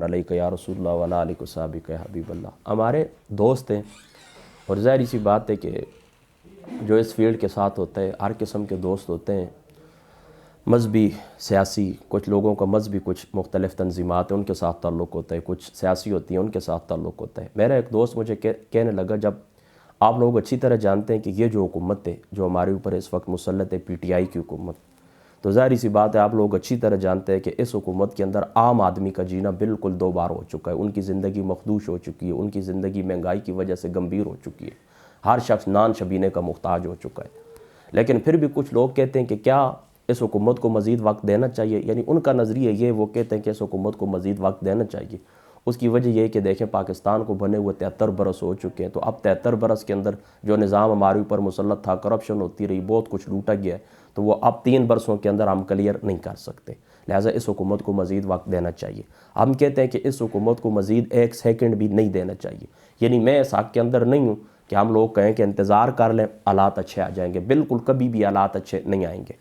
علیک یا رسول اللہ وعلیہ علیہ وصحبہ یا حبیب اللہ۔ ہمارے دوست ہیں اور ظاہری سی بات ہے کہ جو اس فیلڈ کے ساتھ ہوتا ہے ہر قسم کے دوست ہوتے ہیں، مذہبی، سیاسی، کچھ لوگوں کا مذہبی کچھ مختلف تنظیمات ہیں ان کے ساتھ تعلق ہوتا ہے، کچھ سیاسی ہوتی ہیں ان کے ساتھ تعلق ہوتا ہے۔ میرا ایک دوست مجھے کہنے لگا، جب آپ لوگ اچھی طرح جانتے ہیں کہ یہ جو حکومت ہے جو ہمارے اوپر اس وقت مسلط ہے، پی ٹی آئی کی حکومت، تو ظاہری سی بات ہے آپ لوگ اچھی طرح جانتے ہیں کہ اس حکومت کے اندر عام آدمی کا جینا بالکل دو بار ہو چکا ہے، ان کی زندگی مخدوش ہو چکی ہے، ان کی زندگی مہنگائی کی وجہ سے گمبھیر ہو چکی ہے، ہر شخص نان شبینے کا محتاج ہو چکا ہے۔ لیکن پھر بھی کچھ لوگ کہتے ہیں کہ کیا اس حکومت کو مزید وقت دینا چاہیے، یعنی ان کا نظریہ یہ، وہ کہتے ہیں کہ اس حکومت کو مزید وقت دینا چاہیے۔ اس کی وجہ یہ کہ دیکھیں پاکستان کو بنے ہوئے 73 برس ہو چکے ہیں، تو اب 73 برس کے اندر جو نظام ہمارے اوپر مسلط تھا، کرپشن ہوتی رہی، بہت کچھ لوٹا گیا ہے، تو وہ اب 3 برسوں کے اندر ہم کلیئر نہیں کر سکتے، لہٰذا اس حکومت کو مزید وقت دینا چاہیے۔ ہم کہتے ہیں کہ اس حکومت کو مزید 1 سیکنڈ بھی نہیں دینا چاہیے، یعنی میں اس حق کے اندر نہیں ہوں کہ ہم لوگ کہیں کہ انتظار کر لیں حالات اچھے آ جائیں گے، بالکل کبھی بھی حالات اچھے نہیں آئیں گے۔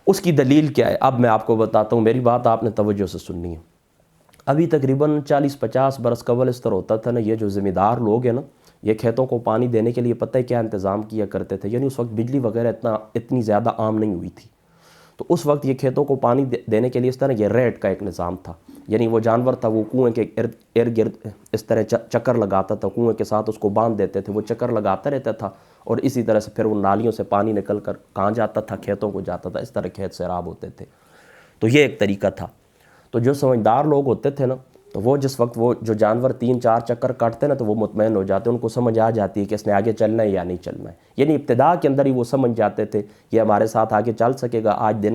اس کی دلیل کیا ہے اب میں آپ کو بتاتا ہوں، میری بات آپ نے توجہ سے سننی ہے۔ ابھی تقریباً 40-50 برس قبل اس طرح ہوتا تھا نا، یہ جو ذمہ دار لوگ ہیں نا، یہ کھیتوں کو پانی دینے کے لیے پتہ ہے کیا انتظام کیا کرتے تھے، یعنی اس وقت بجلی وغیرہ اتنی زیادہ عام نہیں ہوئی تھی، تو اس وقت یہ کھیتوں کو پانی دینے کے لیے اس طرح یہ ریٹ کا ایک نظام تھا، یعنی وہ جانور تھا وہ کنویں کے ارد گرد اس طرح چکر لگاتا تھا، کنویں کے ساتھ اس کو باندھ دیتے تھے، وہ چکر لگاتا رہتا تھا اور اسی طرح سے پھر وہ نالیوں سے پانی نکل کر کہاں جاتا تھا، کھیتوں کو جاتا تھا، اس طرح کھیت سیراب ہوتے تھے۔ تو یہ ایک طریقہ تھا۔ تو جو سمجھدار لوگ ہوتے تھے نا، تو وہ جس وقت وہ جو جانور 3-4 چکر کاٹتے نا، تو وہ مطمئن ہو جاتے، ان کو سمجھ آ جاتی ہے کہ اس نے آگے چلنا ہے یا نہیں چلنا ہے، یعنی ابتدا کے اندر ہی وہ سمجھ جاتے تھے یہ ہمارے ساتھ آگے چل سکے گا۔ آج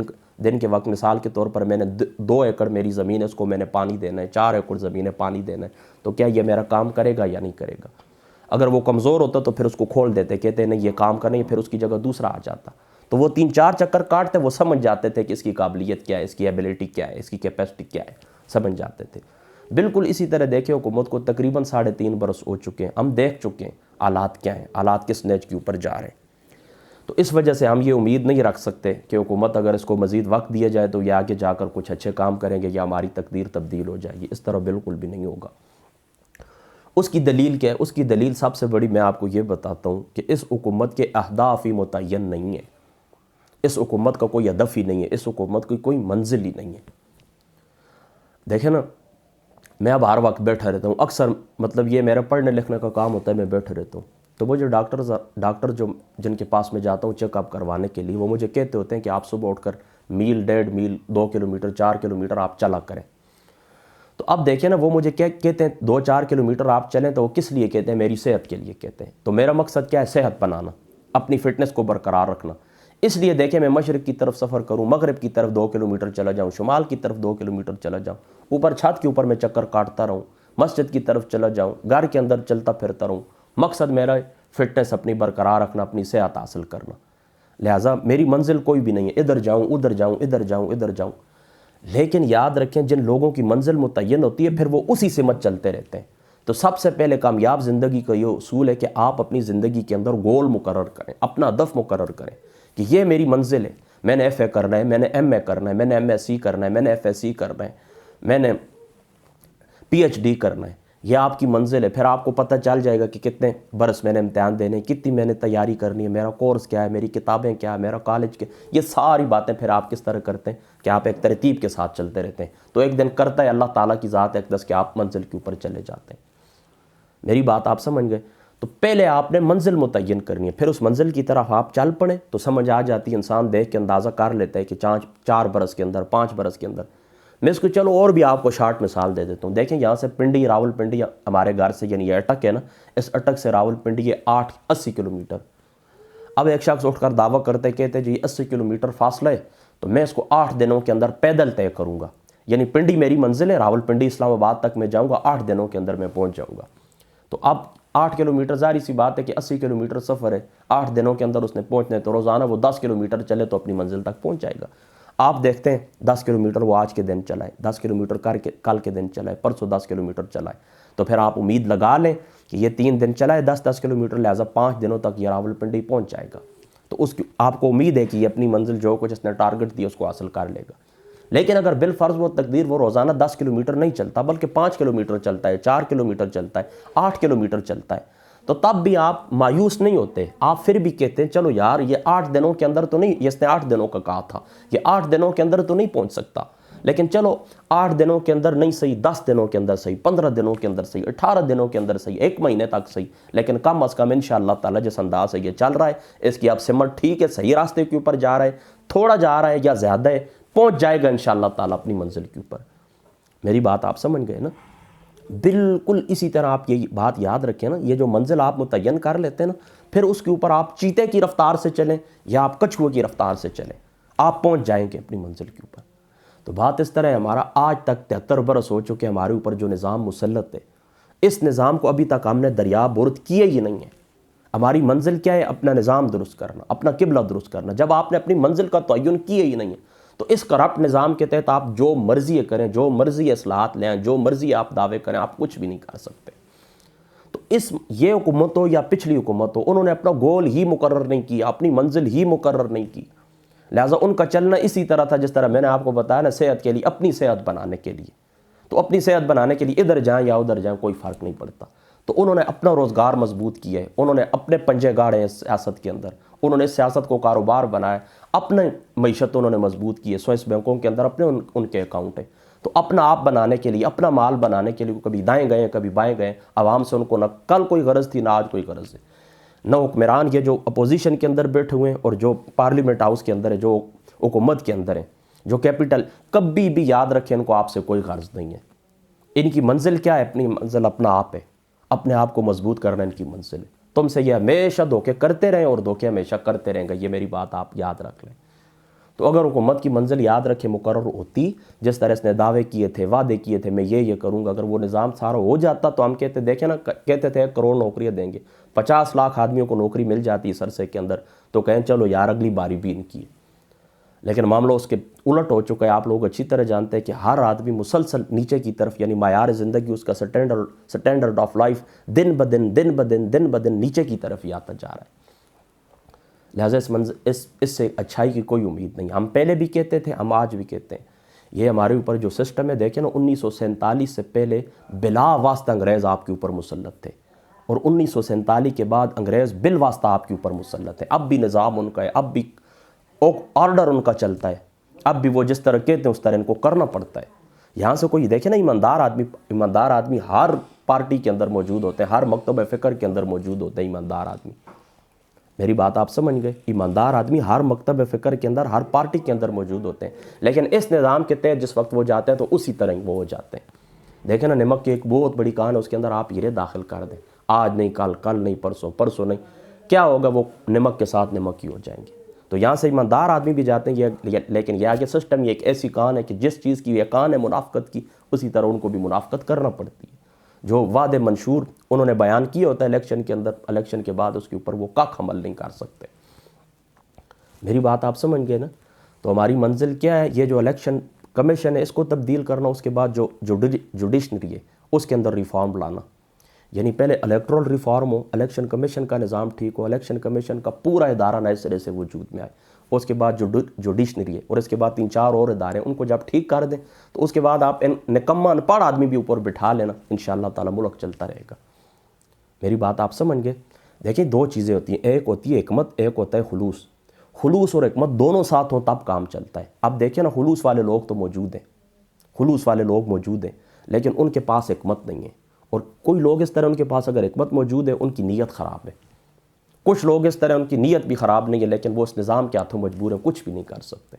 دن کے وقت مثال کے طور پر میں نے 2 ایکڑ میری زمین ہے، اس کو میں نے پانی دینا ہے، 4 ایکڑ زمین ہے پانی دینا ہے، تو کیا یہ میرا کام کرے گا یا نہیں کرے گا؟ اگر وہ کمزور ہوتا تو پھر اس کو کھول دیتے، کہتے نہیں یہ کام کریں، پھر اس کی جگہ دوسرا آ جاتا، تو وہ 3-4 چکر کاٹتے، وہ سمجھ جاتے تھے کہ اس کی قابلیت کیا ہے، اس کی ایبیلٹی کیا ہے، اس کی کیپیسٹی کیا ہے، سمجھ جاتے تھے۔ بالکل اسی طرح دیکھیں حکومت کو تقریباً 3.5 برس ہو چکے ہیں، ہم دیکھ چکے ہیں حالات کیا ہیں، حالات کس نیچ کے اوپر جا رہے ہیں۔ تو اس وجہ سے ہم یہ امید نہیں رکھ سکتے کہ حکومت اگر اس کو مزید وقت دیا جائے تو یہ آگے جا کر کچھ اچھے کام کریں گے یا ہماری تقدیر تبدیل ہو جائے گی، اس طرح بالکل بھی نہیں ہوگا۔ اس کی دلیل کیا ہے؟ اس کی دلیل سب سے بڑی میں آپ کو یہ بتاتا ہوں کہ اس حکومت کے اہداف ہی متعین نہیں ہے، اس حکومت کا کوئی ہدف ہی نہیں ہے، اس حکومت کی کوئی منزل ہی نہیں ہے۔ دیکھیں نا، میں اب ہر وقت بیٹھا رہتا ہوں، اکثر مطلب یہ میرا پڑھنے لکھنے کا کام ہوتا ہے، میں بیٹھا رہتا ہوں، تو وہ جو ڈاکٹر جو جن کے پاس میں جاتا ہوں چیک اپ کروانے کے لیے، وہ مجھے کہتے ہوتے ہیں کہ آپ صبح اٹھ کر 1.5 میل 2 کلومیٹر 4 کلومیٹر آپ چلا کریں۔ تو اب دیکھیں نا، وہ مجھے کہتے ہیں 2-4 کلومیٹر آپ چلیں، تو وہ کس لیے کہتے ہیں؟ میری صحت کے لیے کہتے ہیں۔ تو میرا مقصد کیا ہے؟ صحت بنانا، اپنی فٹنس کو برقرار رکھنا۔ اس لیے دیکھیں میں مشرق کی طرف سفر کروں، مغرب کی طرف 2 کلومیٹر چلا جاؤں، شمال کی طرف 2 کلومیٹر چلا جاؤں، اوپر چھت کے اوپر میں چکر کاٹتا رہوں، مسجد کی طرف چلا جاؤں، گھر کے اندر چلتا پھرتا رہوں، مقصد میرا فٹنس اپنی برقرار رکھنا، اپنی صحت حاصل کرنا۔ لہٰذا میری منزل کوئی بھی نہیں ہے، ادھر جاؤں ادھر جاؤں ادھر جاؤں ادھر جاؤں۔ لیکن یاد رکھیں جن لوگوں کی منزل متعین ہوتی ہے پھر وہ اسی سمت چلتے رہتے ہیں۔ تو سب سے پہلے کامیاب زندگی کا یہ اصول ہے کہ آپ اپنی زندگی کے اندر گول مقرر کریں، اپنا ہدف مقرر کریں کہ یہ میری منزل ہے، میں نے ایف اے کرنا ہے، میں نے ایم اے کرنا ہے، میں نے ایم ایس سی کرنا ہے، میں نے ایف ایس سی کرنا ہے، میں نے پی ایچ ڈی کرنا ہے، یہ آپ کی منزل ہے۔ پھر آپ کو پتہ چل جائے گا کہ کتنے برس میں نے امتحان دینے ہیں، کتنی میں نے تیاری کرنی ہے، میرا کورس کیا ہے، میری کتابیں کیا ہے، میرا کالج کیا، یہ ساری باتیں پھر آپ کس طرح کرتے ہیں کہ آپ ایک ترتیب کے ساتھ چلتے رہتے ہیں، تو ایک دن کرتا ہے اللہ تعالیٰ کی ذات اقدس کہ آپ منزل کے اوپر چلے جاتے ہیں۔ میری بات آپ سمجھ گئے؟ تو پہلے آپ نے منزل متعین کرنی ہے، پھر اس منزل کی طرف آپ چل پڑیں تو سمجھ آ جاتی ہے، انسان دیکھ کے اندازہ کر لیتا ہے کہ 4 برس کے اندر 5 برس کے اندر میں اس کو چلو اور بھی آپ کو شارٹ مثال دے دیتا ہوں۔ دیکھیں یہاں سے پنڈی راول پنڈی ہمارے گھر سے، یعنی یہ اٹک ہے نا، اس اٹک سے راول پنڈی یہ 80 کلومیٹر۔ اب ایک شخص اٹھ کر دعویٰ کرتے کہتے جی 80 کلومیٹر فاصلہ ہے تو میں اس کو 8 دنوں کے اندر پیدل طے کروں گا، یعنی پنڈی میری منزل ہے، راول پنڈی اسلام آباد تک میں جاؤں گا، 8 دنوں کے اندر میں پہنچ جاؤں گا۔ تو اب 8 کلومیٹر ظاہری سی بات ہے کہ 80 کلومیٹر سفر ہے، 8 دنوں کے اندر اس نے پہنچنا ہے، تو روزانہ وہ 10 کلومیٹر چلے تو اپنی منزل تک پہنچ جائے گا۔ آپ دیکھتے ہیں 10 کلومیٹر وہ آج کے دن چلائے، 10 کلومیٹر کل کے دن چلائے، پرسوں 10 کلومیٹر چلائے، تو پھر آپ امید لگا لیں کہ یہ 3 دن چلائے 10 کلومیٹر، لہٰذا 5 دنوں تک یہ راول پنڈی پہنچ جائے گا۔ تو آپ کو امید ہے کہ یہ اپنی منزل جو کچھ اس نے ٹارگٹ دیا اس کو حاصل کر لے گا۔ لیکن اگر بالفرض وہ تقدیر وہ روزانہ 10 کلومیٹر نہیں چلتا بلکہ 5 کلومیٹر چلتا ہے، 4 کلومیٹر چلتا ہے، 8 کلومیٹر چلتا ہے، تو تب بھی آپ مایوس نہیں ہوتے، آپ پھر بھی کہتے ہیں چلو یار یہ 8 دنوں کے اندر تو نہیں، اس نے 8 دنوں کا کہا تھا، یہ 8 دنوں کے اندر تو نہیں پہنچ سکتا، لیکن چلو 8 دنوں کے اندر نہیں صحیح، 10 دنوں کے اندر صحیح، 15 دنوں کے اندر صحیح، 18 دنوں کے اندر صحیح، 1 مہینے تک صحیح، لیکن کم از کم انشاءاللہ تعالیٰ جس انداز سے یہ چل رہا ہے اس کی اب سمت ٹھیک ہے، صحیح راستے کے اوپر جا رہا ہے، تھوڑا جا رہا ہے یا زیادہ ہے، پہنچ جائے گا انشاءاللہ تعالیٰ اپنی منزل کے اوپر۔ میری بات آپ سمجھ گئے نا؟ بالکل اسی طرح آپ یہ بات یاد رکھیں نا، یہ جو منزل آپ متعین کر لیتے ہیں نا، پھر اس کے اوپر آپ چیتے کی رفتار سے چلیں یا آپ کچھوے کی رفتار سے چلیں، آپ پہنچ جائیں گے اپنی منزل کے اوپر۔ تو بات اس طرح ہے، ہمارا آج تک 73 برس ہو چکے ہمارے اوپر جو نظام مسلط ہے، اس نظام کو ابھی تک ہم نے دریا برد کیے ہی نہیں ہے۔ ہماری منزل کیا ہے؟ اپنا نظام درست کرنا، اپنا قبلہ درست کرنا۔ جب آپ نے اپنی منزل کا تعین کیے ہی نہیں ہے تو اس کرپٹ نظام کے تحت آپ جو مرضی کریں، جو مرضی اصلاحات لیں، جو مرضی آپ دعوے کریں، آپ کچھ بھی نہیں کر سکتے۔ تو یہ حکومت ہو یا پچھلی حکومت ہو، انہوں نے اپنا گول ہی مقرر نہیں کیا، اپنی منزل ہی مقرر نہیں کی، لہٰذا ان کا چلنا اسی طرح تھا جس طرح میں نے آپ کو بتایا نا، صحت کے لیے، اپنی صحت بنانے کے لیے، تو اپنی صحت بنانے کے لیے ادھر جائیں یا ادھر جائیں کوئی فرق نہیں پڑتا۔ تو انہوں نے اپنا روزگار مضبوط کیا ہے، انہوں نے اپنے پنجے گاڑے ہیں سیاست کے اندر، انہوں نے سیاست کو کاروبار بنایا، اپنے معیشت انہوں نے مضبوط کی ہے، سوئس بینکوں کے اندر اپنے ان کے اکاؤنٹ ہیں۔ تو اپنا آپ بنانے کے لیے، اپنا مال بنانے کے لیے کبھی دائیں گئے کبھی بائیں گئے، عوام سے ان کو نہ کل کوئی غرض تھی نہ آج کوئی غرض ہے۔ نہ حکمران یہ جو اپوزیشن کے اندر بیٹھے ہوئے ہیں اور جو پارلیمنٹ ہاؤس کے اندر ہے، جو حکومت کے اندر ہیں، جو کیپٹل، کبھی بھی یاد رکھیں ان کو آپ سے کوئی غرض نہیں ہے۔ ان کی منزل کیا ہے؟ اپنی منزل اپنا آپ ہے، اپنے آپ کو مضبوط کرنا ان کی منزل ہے۔ تم سے یہ ہمیشہ دھوکے کرتے رہیں اور دھوکے ہمیشہ کرتے رہیں گے، یہ میری بات آپ یاد رکھ لیں۔ تو اگر حکومت کی منزل یاد رکھے مقرر ہوتی، جس طرح اس نے دعوے کیے تھے، وعدے کیے تھے میں یہ کروں گا، اگر وہ نظام سارا ہو جاتا تو ہم کہتے دیکھیں نا، کہتے تھے 1 کروڑ نوکریاں دیں گے، 50 لاکھ آدمیوں کو نوکری مل جاتی اس عرصے کے اندر، تو کہیں چلو یار اگلی باری بھی ان کی ہے۔ لیکن معاملہ اس کے الٹ ہو چکا ہے۔ آپ لوگ اچھی طرح جانتے ہیں کہ ہر آدمی مسلسل نیچے کی طرف، یعنی معیار زندگی، اس کا سٹینڈرڈ آف لائف دن بدن نیچے کی طرف ہی آتا جا رہا ہے۔ لہٰذا اس سے اچھائی کی کوئی امید نہیں۔ ہم پہلے بھی کہتے تھے، ہم آج بھی کہتے ہیں، یہ ہمارے اوپر جو سسٹم ہے، دیکھیں نا 1947 سے پہلے بلا واسطہ انگریز آپ کے اوپر مسلط تھے، اور 1947 کے بعد انگریز بالواسطہ آپ کے اوپر مسلط ہے۔ اب بھی نظام ان کا ہے، اب بھی آرڈر ان کا چلتا ہے، اب بھی وہ جس طرح کہتے ہیں اس طرح ان کو کرنا پڑتا ہے۔ یہاں سے کوئی دیکھیں نا، ایماندار آدمی ہر پارٹی کے اندر موجود ہوتے ہیں، ہر مکتب فکر کے اندر موجود ہوتے ہیں ایماندار آدمی۔ میری بات آپ سمجھ گئے؟ ایماندار آدمی ہر مکتب فکر کے اندر، ہر پارٹی کے اندر موجود ہوتے ہیں، لیکن اس نظام کے تحت جس وقت وہ جاتے ہیں تو اسی طرح وہ ہو جاتے ہیں۔ دیکھیں نا، نمک کی ایک بہت بڑی کان ہے، اس کے اندر آپ ہیرے داخل کر دیں، آج نہیں کل، کل نہیں پرسوں، پرسوں نہیں، کیا ہوگا؟ وہ نمک کے ساتھ نمک ہی ہو جائیں گے۔ تو یہاں سے ایماندار آدمی بھی جاتے ہیں، لیکن یہ آگے سسٹم یہ ایک ایسی کان ہے کہ جس چیز کی یہ کان ہے منافقت کی، اسی طرح ان کو بھی منافقت کرنا پڑتی ہے۔ جو وعدے منشور انہوں نے بیان کیا ہوتا ہے الیکشن کے اندر، الیکشن کے بعد اس کے اوپر وہ کاک عمل نہیں کر سکتے۔ میری بات آپ سمجھ گئے نا؟ تو ہماری منزل کیا ہے؟ یہ جو الیکشن کمیشن ہے اس کو تبدیل کرنا، اس کے بعد جو جوڈیشنری ہے اس کے اندر ریفارم لانا، یعنی پہلے الیکٹرل ریفارم ہو، الیکشن کمیشن کا نظام ٹھیک ہو، الیکشن کمیشن کا پورا ادارہ نئے سرے سے وجود میں آئے، اس کے بعد جوڈیشنری ہے، اور اس کے بعد 3-4 اور ادارے ہیں، ان کو جب ٹھیک کر دیں تو اس کے بعد آپ نکما انپڑھ آدمی بھی اوپر بٹھا لینا، انشاءاللہ تعالی ملک چلتا رہے گا۔ میری بات آپ سمجھ گئے؟ دیکھیں 2 چیزیں ہوتی ہیں، ایک ہوتی ہے حکمت، ایک ہوتا ہے خلوص۔ خلوص اور حکمت دونوں ساتھ ہوں تب کام چلتا ہے۔ اب دیکھیں نا، خلوص والے لوگ تو موجود ہیں، خلوص والے لوگ موجود ہیں، لیکن ان کے پاس حکمت نہیں ہے، اور کوئی لوگ اس طرح ان کے پاس اگر حکمت موجود ہے ان کی نیت خراب ہے، کچھ لوگ اس طرح ان کی نیت بھی خراب نہیں ہے لیکن وہ اس نظام کے ہاتھوں مجبور ہیں، کچھ بھی نہیں کر سکتے۔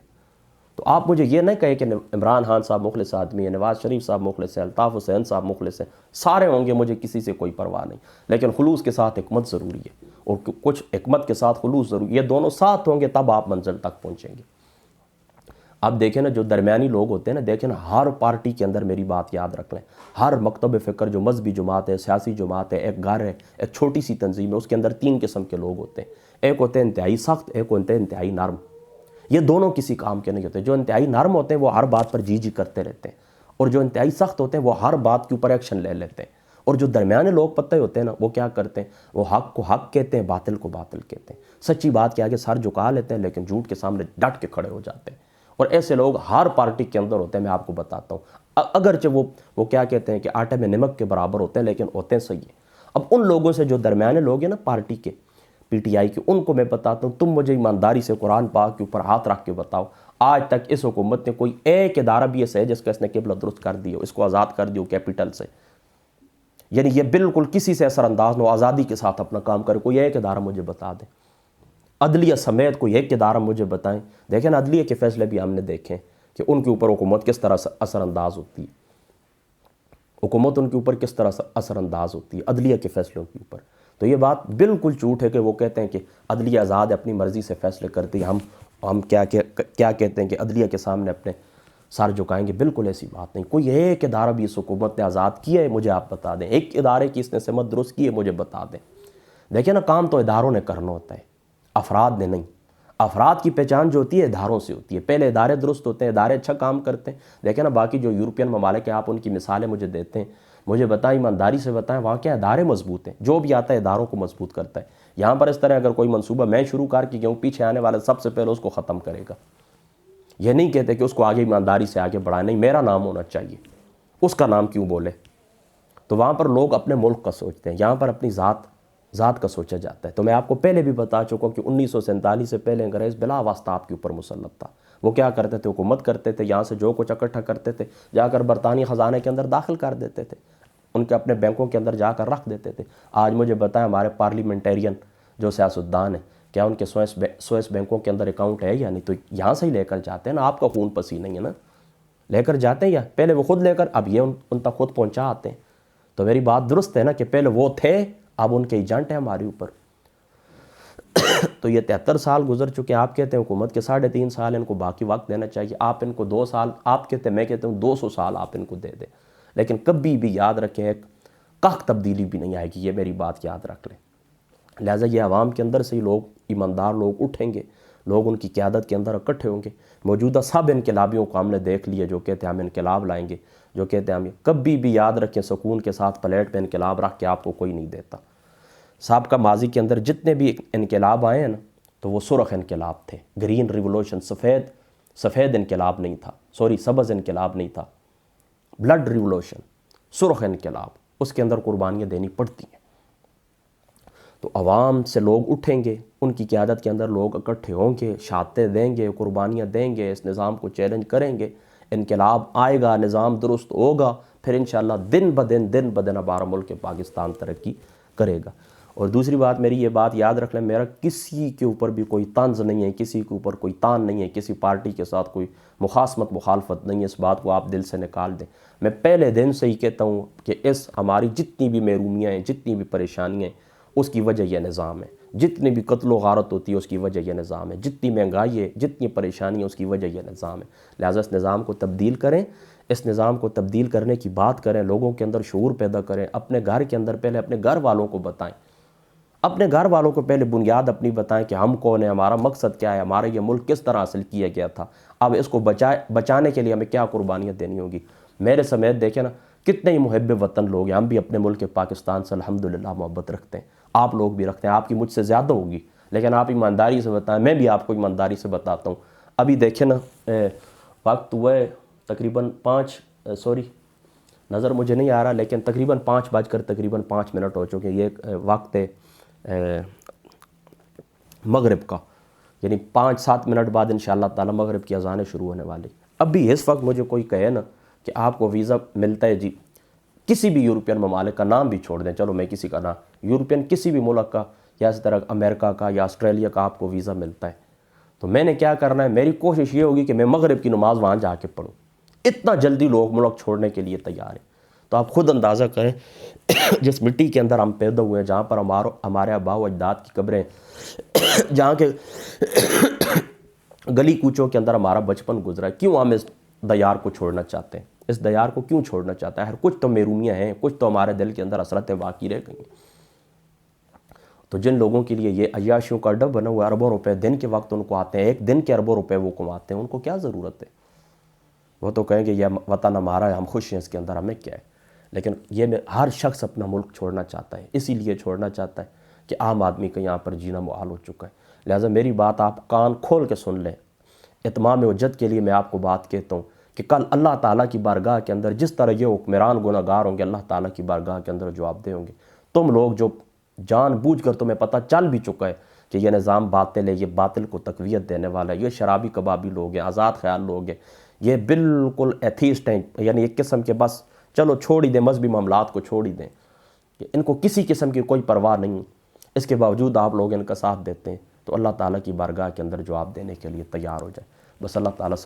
تو آپ مجھے یہ نہیں کہیں کہ عمران خان صاحب مخلص آدمی ہے، نواز شریف صاحب مخلص ہے، الطاف حسین صاحب مخلص ہے، سارے ہوں گے، مجھے کسی سے کوئی پرواہ نہیں، لیکن خلوص کے ساتھ حکمت ضروری ہے، اور کچھ حکمت کے ساتھ خلوص ضروری ہے، یہ دونوں ساتھ ہوں گے تب آپ منزل تک پہنچیں گے۔ اب دیکھیں نا، جو درمیانی لوگ ہوتے ہیں نا، دیکھیں نا ہر پارٹی کے اندر، میری بات یاد رکھ لیں، ہر مکتب فکر جو مذہبی جماعت ہے، سیاسی جماعت ہے، ایک گھر ہے، ایک چھوٹی سی تنظیم ہے، اس کے اندر 3 قسم کے لوگ ہوتے ہیں، ایک ہوتے ہیں انتہائی سخت، ایک ہوتے ہیں انتہائی نرم۔ یہ دونوں کسی کام کے نہیں ہوتے۔ جو انتہائی نرم ہوتے ہیں وہ ہر بات پر جی کرتے رہتے ہیں، اور جو انتہائی سخت ہوتے ہیں وہ ہر بات کے اوپر ایکشن لے لیتے ہیں، اور جو درمیانے لوگ پتہ ہوتے ہیں نا، وہ کیا کرتے ہیں؟ وہ حق کو حق کہتے ہیں، باطل کو باطل کہتے ہیں، سچی بات کے آگے سر جھکا لیتے ہیں لیکن جھوٹ کے سامنے ڈٹ کے کھڑے ہو جاتے ہیں، اور ایسے لوگ ہر پارٹی کے اندر ہوتے ہیں، میں آپ کو بتاتا ہوں، اگرچہ وہ کیا کہتے ہیں کہ آٹے میں نمک کے برابر ہوتے ہیں، لیکن ہوتے ہیں صحیح ہیں۔ اب ان لوگوں سے جو درمیانے لوگ ہیں نا پارٹی کے، پی ٹی آئی کے، ان کو میں بتاتا ہوں، تم مجھے ایمانداری سے قرآن پاک کے اوپر ہاتھ رکھ کے بتاؤ، آج تک اس حکومت نے کوئی ایک ادارہ بھی ایسا ہے جس کا اس نے قبلہ درست کر دی ہو، اس کو آزاد کر دیو کیپٹل سے، یعنی یہ بالکل کسی سے اثر انداز نہ ہو، آزادی کے ساتھ اپنا کام کرے، کوئی ایک ادارہ مجھے بتا دیں، عدلیہ سمیت کوئی ایک ادارہ مجھے بتائیں۔ دیکھیں نا، عدلیہ کے فیصلے بھی ہم نے دیکھیں کہ ان کے اوپر حکومت کس طرح اثر انداز ہوتی ہے، حکومت ان کے اوپر کس طرح اثر انداز ہوتی ہے عدلیہ کے فیصلوں کے اوپر۔ تو یہ بات بالکل جھوٹ ہے کہ وہ کہتے ہیں کہ عدلیہ آزاد ہے، اپنی مرضی سے فیصلے کرتی ہے، ہم کیا کہتے ہیں کہ عدلیہ کے سامنے اپنے سر جھکائیں گے، بالکل ایسی بات نہیں۔ کوئی ایک ادارہ بھی اس حکومت نے آزاد کیا ہے مجھے آپ بتا دیں، ایک ادارے کی اس نے سمت درست کی ہے مجھے بتا دیں۔ دیکھیں نا، کام تو اداروں نے کرنا ہوتا ہے، افراد نے نہیں۔ افراد کی پہچان جو ہوتی ہے اداروں سے ہوتی ہے، پہلے ادارے درست ہوتے ہیں، ادارے اچھا کام کرتے ہیں۔ دیکھیں نا، باقی جو یورپین ممالک ہیں، آپ ان کی مثالیں مجھے دیتے ہیں، مجھے بتائیں، ایمانداری سے بتائیں، وہاں کیا ادارے مضبوط ہیں، جو بھی آتا ہے اداروں کو مضبوط کرتا ہے۔ یہاں پر اس طرح اگر کوئی منصوبہ میں شروع کر کے گیا ہوں، پیچھے آنے والا سب سے پہلے اس کو ختم کرے گا۔ یہ نہیں کہتے کہ اس کو آگے ایمانداری سے آگے بڑھائیں، نہیں، میرا نام ہونا چاہیے، اس کا نام کیوں بولے؟ تو وہاں پر لوگ اپنے ملک کا سوچتے ہیں، یہاں پر اپنی ذات کا سوچا جاتا ہے۔ تو میں آپ کو پہلے بھی بتا چکا ہوں کہ 1947 سے پہلے انگریز بلا واسطہ آپ کے اوپر مسلط تھا۔ وہ کیا کرتے تھے؟ حکومت کرتے تھے، یہاں سے جو کچھ اکٹھا کرتے تھے جا کر برطانوی خزانے کے اندر داخل کر دیتے تھے، ان کے اپنے بینکوں کے اندر جا کر رکھ دیتے تھے۔ آج مجھے بتائیں، ہمارے پارلیمنٹیرین جو سیاستدان ہیں، کیا ان کے سوئس بینکوں کے اندر اکاؤنٹ ہے یا نہیں؟ تو یہاں سے ہی لے کر جاتے ہیں نا، آپ کا خون پسینہ نہیں ہے نا، لے کر جاتے ہیں، یا پہلے وہ خود لے کر اب یہ ان تک خود پہنچا آتے ہیں۔ تو میری بات درست ہے نا کہ پہلے وہ تھے، اب ان کے ایجنٹ ہیں ہمارے اوپر۔ تو یہ 73 سال گزر چکے ہیں، آپ کہتے ہیں حکومت کے 3.5 سال ان کو باقی وقت دینا چاہیے، آپ ان کو 2 سال، آپ کہتے ہیں، میں کہتا ہوں 200 سال آپ ان کو دے دیں، لیکن کبھی بھی یاد رکھیں ایک کخ تبدیلی بھی نہیں آئے گی، یہ میری بات یاد رکھ لیں۔ لہٰذا یہ عوام کے اندر سے ہی لوگ، ایماندار لوگ اٹھیں گے، لوگ ان کی قیادت کے اندر اکٹھے ہوں گے۔ موجودہ سب انقلابیوں کو ہم نے دیکھ لیا جو کہتے ہیں ہم انقلاب لائیں گے، جو کہتے ہیں ہم، کبھی بھی یاد رکھیں سکون کے ساتھ پلیٹ پہ انقلاب رکھ کے آپ کو کوئی نہیں دیتا۔ صاحب کا ماضی کے اندر جتنے بھی انقلاب آئے ہیں نا، تو وہ سرخ انقلاب تھے، گرین ریولوشن، سفید انقلاب نہیں تھا، سبز انقلاب نہیں تھا، بلڈ ریولوشن، سرخ انقلاب، اس کے اندر قربانیاں دینی پڑتی ہیں۔ تو عوام سے لوگ اٹھیں گے، ان کی قیادت کے اندر لوگ اکٹھے ہوں گے، شہادتیں دیں گے، قربانیاں دیں گے، اس نظام کو چیلنج کریں گے، انقلاب آئے گا، نظام درست ہوگا، پھر انشاءاللہ دن بدن ہمارا ملک پاکستان ترقی کرے گا۔ اور دوسری بات، میری یہ بات یاد رکھ لیں، میرا کسی کے اوپر بھی کوئی طنز نہیں ہے، کسی کے اوپر کوئی تان نہیں ہے، کسی پارٹی کے ساتھ کوئی مخالفت نہیں ہے، اس بات کو آپ دل سے نکال دیں۔ میں پہلے دن سے ہی کہتا ہوں کہ ہماری جتنی بھی محرومیاں ہیں، جتنی بھی پریشانیاں ہیں، اس کی وجہ یہ نظام ہے، جتنی بھی قتل و غارت ہوتی ہے اس کی وجہ یہ نظام ہے، جتنی مہنگائی ہے، جتنی پریشانی ہے، اس کی وجہ یہ نظام ہے۔ لہٰذا اس نظام کو تبدیل کریں، اس نظام کو تبدیل کرنے کی بات کریں، لوگوں کے اندر شعور پیدا کریں، اپنے گھر کے اندر پہلے اپنے گھر والوں کو بتائیں، اپنے گھر والوں کو پہلے بنیاد اپنی بتائیں کہ ہم کون ہیں، ہمارا مقصد کیا ہے، ہمارا یہ ملک کس طرح حاصل کیا گیا تھا، اب اس کو بچانے کے لیے ہمیں کیا قربانیاں دینی ہوگی۔ میرے سمیت دیکھیں نا، کتنے ہی محب وطن لوگ ہیں، ہم بھی اپنے ملک پاکستان سے الحمدللہ محبت رکھتے ہیں، آپ لوگ بھی رکھتے ہیں، آپ کی مجھ سے زیادہ ہوگی، لیکن آپ ایمانداری سے بتائیں، میں بھی آپ کو ایمانداری سے بتاتا ہوں۔ ابھی دیکھیں نا، وقت ہوا ہے تقریباً 5، نظر مجھے نہیں آ رہا، لیکن تقریباً 5:05 ہو چکے، یہ وقت ہے مغرب کا، یعنی 5-7 منٹ بعد انشاءاللہ تعالی مغرب کی اذانیں شروع ہونے والی۔ ابھی اس وقت مجھے کوئی کہے نا کہ آپ کو ویزا ملتا ہے جی، کسی بھی یورپین ممالک کا نام بھی چھوڑ دیں، چلو میں کسی کا نام، یورپین کسی بھی ملک کا، یا اس طرح امریکہ کا یا آسٹریلیا کا آپ کو ویزا ملتا ہے، تو میں نے کیا کرنا ہے، میری کوشش یہ ہوگی کہ میں مغرب کی نماز وہاں جا کے پڑھوں۔ اتنا جلدی لوگ ملک چھوڑنے کے لیے تیار ہیں۔ تو آپ خود اندازہ کریں، جس مٹی کے اندر ہم پیدا ہوئے ہیں، جہاں پر ہمارے آباء و اجداد کی قبریں، جہاں کے گلی کوچوں کے اندر ہمارا بچپن گزرا ہے، کیوں ہم اس دیار کو چھوڑنا چاہتے ہیں؟ اس دیار کو کیوں چھوڑنا چاہتا ہے؟ ہر کچھ تو محرومیاں ہیں، کچھ تو ہمارے دل کے اندر حسرتیں باقی رہ گئی ہیں۔ تو جن لوگوں کے لیے یہ عیاشیوں کا اڈا بنا ہوا ہے، اربوں روپے دن کے وقت ان کو آتے ہیں، ایک دن کے اربوں روپے وہ کماتے ہیں، ان کو کیا ضرورت ہے؟ وہ تو کہیں گے یہ وطن ہمارا ہے، ہم خوش ہیں اس کے اندر، ہمیں کیا ہے؟ لیکن یہ ہر شخص اپنا ملک چھوڑنا چاہتا ہے، اسی لیے چھوڑنا چاہتا ہے کہ عام آدمی کا یہاں پر جینا محال ہو چکا ہے۔ لہٰذا میری بات آپ کان کھول کے سن لیں، اتمام حجت کے لیے میں آپ کو بات کہتا ہوں کہ کل اللہ تعالیٰ کی بارگاہ کے اندر جس طرح یہ حکمران گناہ گار ہوں گے، اللہ تعالیٰ کی بارگاہ کے اندر جواب دہ ہوں گے۔ تم لوگ جو جان بوجھ کر تمہیں پتہ چل بھی چکا ہے کہ یہ نظام باطل ہے، یہ باطل کو تقویت دینے والا ہے، یہ شرابی کبابی لوگ ہیں، آزاد خیال لوگ ہیں، یہ بالکل ایتھیسٹ ہیں، یعنی ایک قسم کے بس چلو چھوڑ ہی دیں، مذہبی معاملات کو چھوڑ ہی دیں، کہ ان کو کسی قسم کی کوئی پرواہ نہیں، اس کے باوجود آپ لوگ ان کا ساتھ دیتے ہیں، تو اللہ تعالیٰ کی بارگاہ کے اندر جواب دینے کے لیے تیار ہو جائیں۔ بس اللہ تعالیٰ